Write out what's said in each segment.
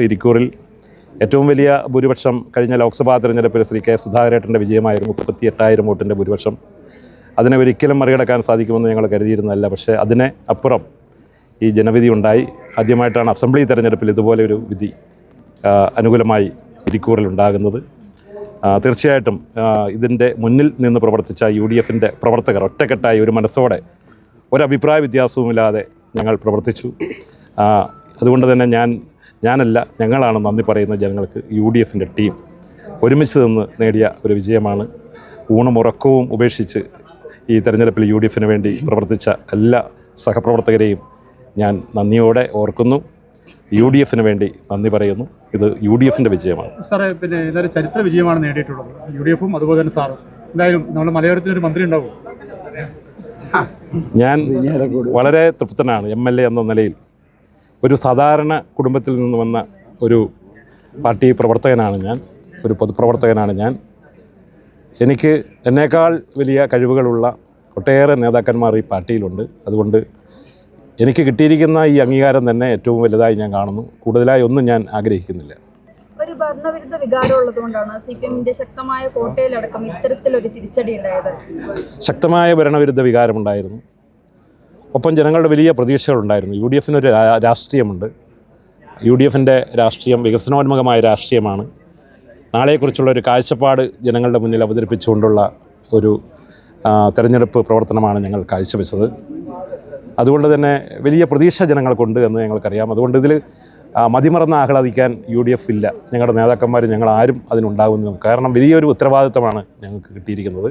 ഇരിക്കൂറിൽ ഏറ്റവും വലിയ ഭൂരിപക്ഷം കഴിഞ്ഞ ലോക്സഭാ തെരഞ്ഞെടുപ്പിൽ ശ്രീ കെ സുധാകരേട്ടൻ്റെ വിജയമായിരുന്നു. 38,000 വോട്ടിൻ്റെ ഭൂരിപക്ഷം. അതിനെ ഒരിക്കലും മറികടക്കാൻ സാധിക്കുമെന്ന് ഞങ്ങൾ കരുതിയിരുന്നതല്ല. പക്ഷേ അതിനെ അപ്പുറം ഈ ജനവിധി ഉണ്ടായി. ആദ്യമായിട്ടാണ് അസംബ്ലി തെരഞ്ഞെടുപ്പിൽ ഇതുപോലെ ഒരു വിധി അനുകൂലമായി ഇരിക്കൂറിൽ ഉണ്ടാകുന്നത്. തീർച്ചയായിട്ടും ഇതിൻ്റെ മുന്നിൽ നിന്ന് പ്രവർത്തിച്ച UDFൻ്റെ പ്രവർത്തകർ ഒറ്റക്കെട്ടായി ഒരു മനസ്സോടെ ഒരഭിപ്രായ വ്യത്യാസവുമില്ലാതെ ഞങ്ങൾ പ്രവർത്തിച്ചു. അതുകൊണ്ട് തന്നെ ഞാനല്ല, ഞങ്ങളാണ് നന്ദി പറയുന്ന ജനങ്ങൾക്ക്. UDFൻ്റെ ടീം ഒരുമിച്ച് നിന്ന് നേടിയ ഒരു വിജയമാണ്. ഊണും ഉറക്കവും ഉപേക്ഷിച്ച് ഈ തെരഞ്ഞെടുപ്പിൽ UDFന് വേണ്ടി പ്രവർത്തിച്ച എല്ലാ സഹപ്രവർത്തകരെയും ഞാൻ നന്ദിയോടെ ഓർക്കുന്നു. UDFന് വേണ്ടി നന്ദി പറയുന്നു. ഇത് UDFൻ്റെ വിജയമാണ്. സാറേ, പിന്നെ ഇതൊരു ചരിത്ര വിജയമാണ് നേടിയിട്ടുള്ളത്. UDFും അതുപോലെ തന്നെ സാറും. എന്തായാലും നമ്മുടെ മലയോരത്തിനൊരു മന്ത്രി ഉണ്ടാവും. ഞാൻ വളരെ തൃപ്തനാണ്. MLA എന്ന നിലയിൽ ഒരു സാധാരണ കുടുംബത്തിൽ നിന്ന് വന്ന ഒരു പാർട്ടി പ്രവർത്തകനാണ് ഞാൻ, ഒരു പൊതുപ്രവർത്തകനാണ് ഞാൻ. എനിക്ക് എന്നേക്കാൾ വലിയ കഴിവുകളുള്ള ഒട്ടേറെ നേതാക്കന്മാർ ഈ പാർട്ടിയിലുണ്ട്. അതുകൊണ്ട് എനിക്ക് കിട്ടിയിരിക്കുന്ന ഈ അംഗീകാരം തന്നെ ഏറ്റവും വലുതായി ഞാൻ കാണുന്നു. കൂടുതലായി ഒന്നും ഞാൻ ആഗ്രഹിക്കുന്നില്ല. ഒരു ഭരണവിരുദ്ധ വികാരം ഉള്ളതുകൊണ്ടാണ് CPMന്റെ ശക്തമായ കോട്ടയിലടക്കം ഇത്തരത്തിലൊരു തിരിച്ചടി ഉണ്ടായത്. ശക്തമായ ഭരണവിരുദ്ധ വികാരമുണ്ടായിരുന്നു. ഒപ്പം ജനങ്ങളുടെ വലിയ പ്രതീക്ഷകളുണ്ടായിരുന്നു. UDFനൊരു രാഷ്ട്രീയമുണ്ട്. UDFൻ്റെ രാഷ്ട്രീയം വികസനോന്മുഖമായ രാഷ്ട്രീയമാണ്. നാളെക്കുറിച്ചുള്ള ഒരു കാഴ്ചപ്പാട് ജനങ്ങളുടെ മുന്നിൽ അവതരിപ്പിച്ചുകൊണ്ടുള്ള ഒരു തെരഞ്ഞെടുപ്പ് പ്രവർത്തനമാണ് ഞങ്ങൾ കാഴ്ചവെച്ചത്. അതുകൊണ്ട് തന്നെ വലിയ പ്രതീക്ഷ ജനങ്ങൾക്കുണ്ട് എന്ന് ഞങ്ങൾക്കറിയാം. അതുകൊണ്ട് ഇതിൽ മതിമറന്ന് ആഹ്ലാദിക്കാൻ UDF ഇല്ല. ഞങ്ങളുടെ നേതാക്കന്മാർ ഞങ്ങളാരും അതിനുണ്ടാകുന്നു. കാരണം വലിയൊരു ഉത്തരവാദിത്തമാണ് ഞങ്ങൾക്ക് കിട്ടിയിരിക്കുന്നത്.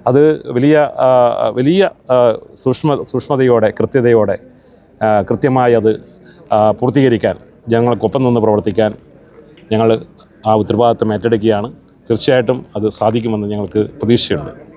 അത് വലിയ സൂക്ഷ്മതയോടെ കൃത്യതയോടെ കൃത്യമായി അത് പൂർത്തീകരിക്കാൻ ഞങ്ങൾക്കൊപ്പം നിന്ന് പ്രവർത്തിക്കാൻ ഞങ്ങൾ ആ ഉത്തരവാദിത്തം ഏറ്റെടുക്കുകയാണ്. തീർച്ചയായിട്ടും അത് സാധിക്കുമെന്ന് ഞങ്ങൾക്ക് പ്രതീക്ഷയുണ്ട്.